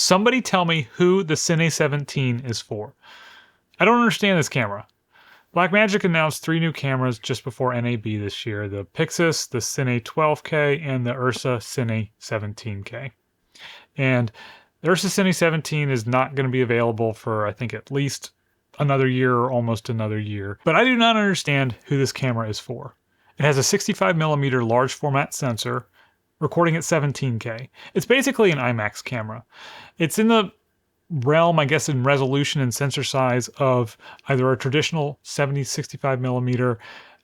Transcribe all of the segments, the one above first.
Somebody tell me who the Cine 17 is for. I don't understand this camera. Blackmagic announced 3 new cameras just before NAB this year, the Pixis, the Cine 12k, and the URSA Cine 17k. And the URSA Cine 17 is not going to be available for, I think, at least another year or almost another year. But I do not understand who this camera is for. It has a 65mm large format sensor, recording at 17K. It's basically an IMAX camera. It's in the realm, I guess, in resolution and sensor size of either a traditional 65mm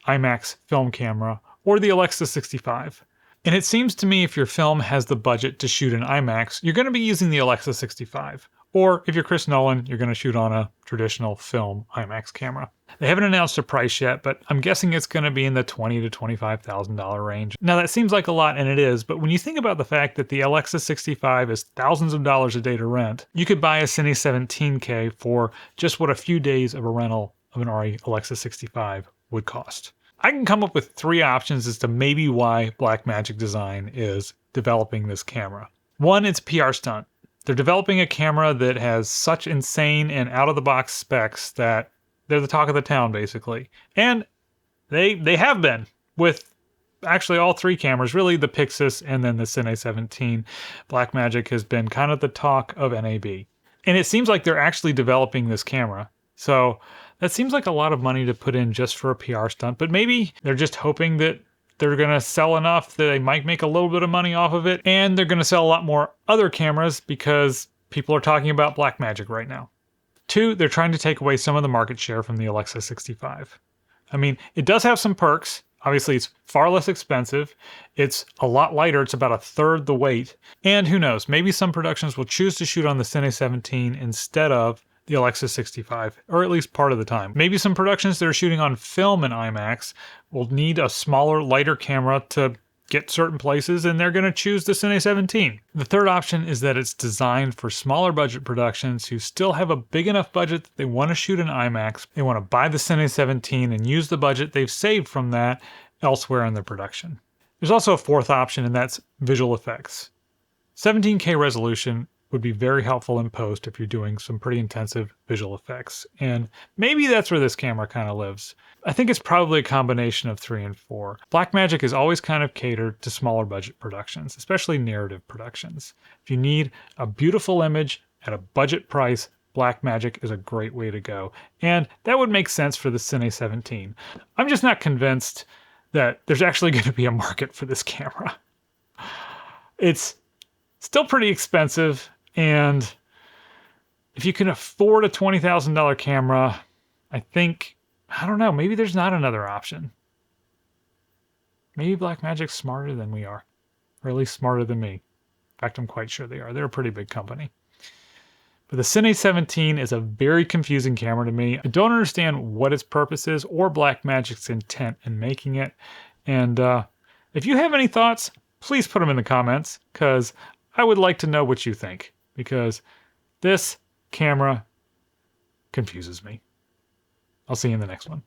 IMAX film camera or the Alexa 65. And it seems to me if your film has the budget to shoot in IMAX, you're going to be using the Alexa 65. Or if you're Chris Nolan, you're going to shoot on a traditional film IMAX camera. They haven't announced a price yet, but I'm guessing it's going to be in the $20,000 to $25,000 range. Now that seems like a lot, and it is, but when you think about the fact that the Alexa 65 is thousands of dollars a day to rent, you could buy a Cine 17K for just what a few days of a rental of an Alexa 65 would cost. I can come up with 3 options as to maybe why Blackmagic Design is developing this camera. One, it's a PR stunt. They're developing a camera that has such insane and out-of-the-box specs that they're the talk of the town, basically. And they have been with actually all 3 cameras, really the Pixis and then the Cine 17. Blackmagic has been kind of the talk of NAB. And it seems like they're actually developing this camera. So that seems like a lot of money to put in just for a PR stunt, but maybe they're just hoping that they're going to sell enough that they might make a little bit of money off of it, and they're going to sell a lot more other cameras because people are talking about Blackmagic right now. 2, they're trying to take away some of the market share from the Alexa 65. I mean, it does have some perks. Obviously, it's far less expensive. It's a lot lighter. It's about 1/3 the weight. And who knows, maybe some productions will choose to shoot on the Cine 17 instead of the Alexa 65, or at least part of the time. Maybe some productions that are shooting on film in IMAX will need a smaller, lighter camera to get certain places, and they're going to choose the Cine 17. The third option is that it's designed for smaller budget productions who still have a big enough budget that they want to shoot in IMAX. They want to buy the Cine 17 and use the budget they've saved from that elsewhere in their production. There's also a fourth option, and that's visual effects. 17K resolution would be very helpful in post if you're doing some pretty intensive visual effects. And maybe that's where this camera kind of lives. I think it's probably a combination of 3 and 4. Blackmagic is always kind of catered to smaller budget productions, especially narrative productions. If you need a beautiful image at a budget price, Blackmagic is a great way to go. And that would make sense for the Cine 17. I'm just not convinced that there's actually going to be a market for this camera. It's still pretty expensive. And if you can afford a $20,000 camera, I think, I don't know, maybe there's not another option. Maybe Blackmagic's smarter than we are, or at least smarter than me. In fact, I'm quite sure they are. They're a pretty big company. But the Cine 17 is a very confusing camera to me. I don't understand what its purpose is or Blackmagic's intent in making it. And if you have any thoughts, please put them in the comments, because I would like to know what you think. Because this camera confuses me. I'll see you in the next one.